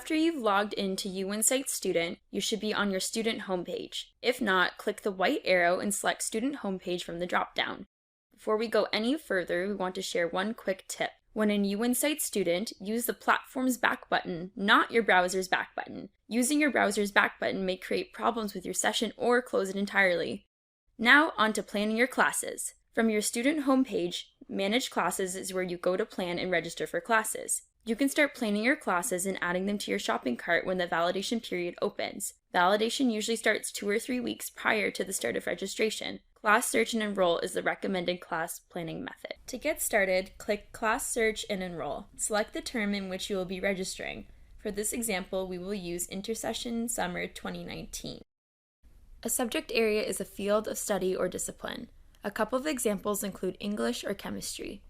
After you've logged into UWindsor Student, you should be on your student homepage. If not, click the white arrow and select Student Homepage from the drop-down. Before we go any further, we want to share one quick tip. When in UWindsor Student, use the platform's back button, not your browser's back button. Using your browser's back button may create problems with your session or close it entirely. Now, on to planning your classes. From your student homepage, Manage Classes is where you go to plan and register for classes. You can start planning your classes and adding them to your shopping cart when the validation period opens. Validation usually starts 2 or 3 weeks prior to the start of registration. Class Search and Enroll is the recommended class planning method. To get started, click Class Search and Enroll. Select the term in which you will be registering. For this example, we will use Intersession Summer 2019. A subject area is a field of study or discipline. A couple of examples include English or chemistry.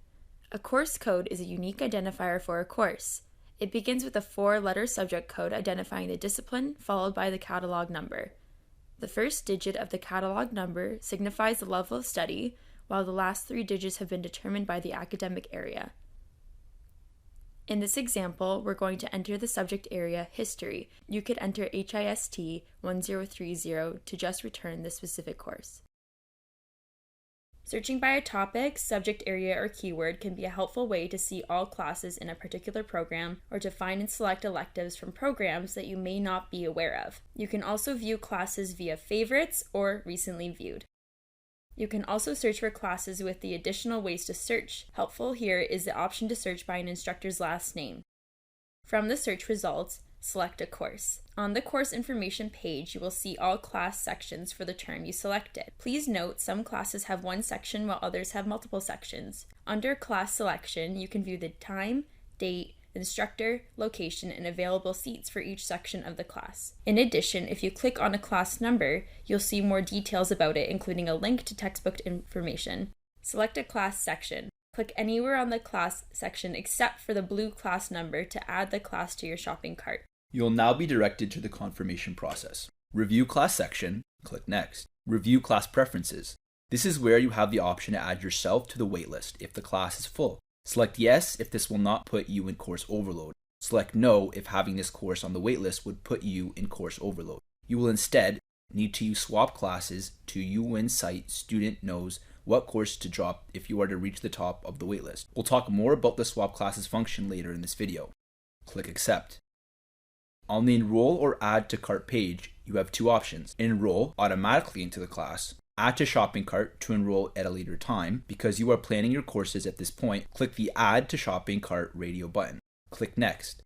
A course code is a unique identifier for a course. It begins with a 4-letter subject code identifying the discipline, followed by the catalog number. The first digit of the catalog number signifies the level of study, while the last 3 digits have been determined by the academic area. In this example, we're going to enter the subject area History. You could enter HIST 1030 to just return this specific course. Searching by a topic, subject area, or keyword can be a helpful way to see all classes in a particular program or to find and select electives from programs that you may not be aware of. You can also view classes via favorites or recently viewed. You can also search for classes with the additional ways to search. Helpful here is the option to search by an instructor's last name. From the search results, select a course. On the course information page, you will see all class sections for the term you selected. Please note some classes have one section while others have multiple sections. Under class selection, you can view the time, date, instructor, location, and available seats for each section of the class. In addition, if you click on a class number, you'll see more details about it, including a link to textbook information. Select a class section. Click anywhere on the class section except for the blue class number to add the class to your shopping cart. You'll now be directed to the confirmation process. Review class section, click Next. Review class preferences. This is where you have the option to add yourself to the waitlist if the class is full. Select Yes if this will not put you in course overload. Select No if having this course on the waitlist would put you in course overload. You will instead need to use swap classes to UWindsor student knows what course to drop if you are to reach the top of the waitlist. We'll talk more about the swap classes function later in this video. Click Accept. On the Enroll or Add to Cart page, you have 2 options. Enroll automatically into the class. Add to shopping cart to enroll at a later time. Because you are planning your courses at this point, click the Add to Shopping Cart radio button. Click Next.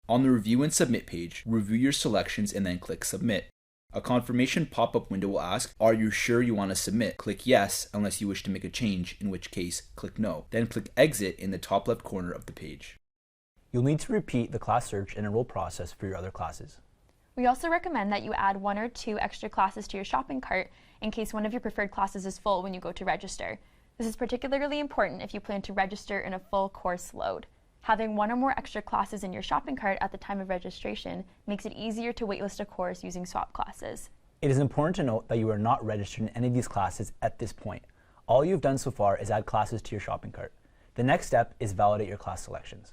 On the Review and Submit page, review your selections and then click Submit. A confirmation pop-up window will ask, are you sure you want to submit? Click Yes unless you wish to make a change, in which case, click No. Then click Exit in the top left corner of the page. You'll need to repeat the class search and enroll process for your other classes. We also recommend that you add 1 or 2 extra classes to your shopping cart in case one of your preferred classes is full when you go to register. This is particularly important if you plan to register in a full course load. Having 1 or more extra classes in your shopping cart at the time of registration makes it easier to waitlist a course using swap classes. It is important to note that you are not registered in any of these classes at this point. All you've done so far is add classes to your shopping cart. The next step is validate your class selections.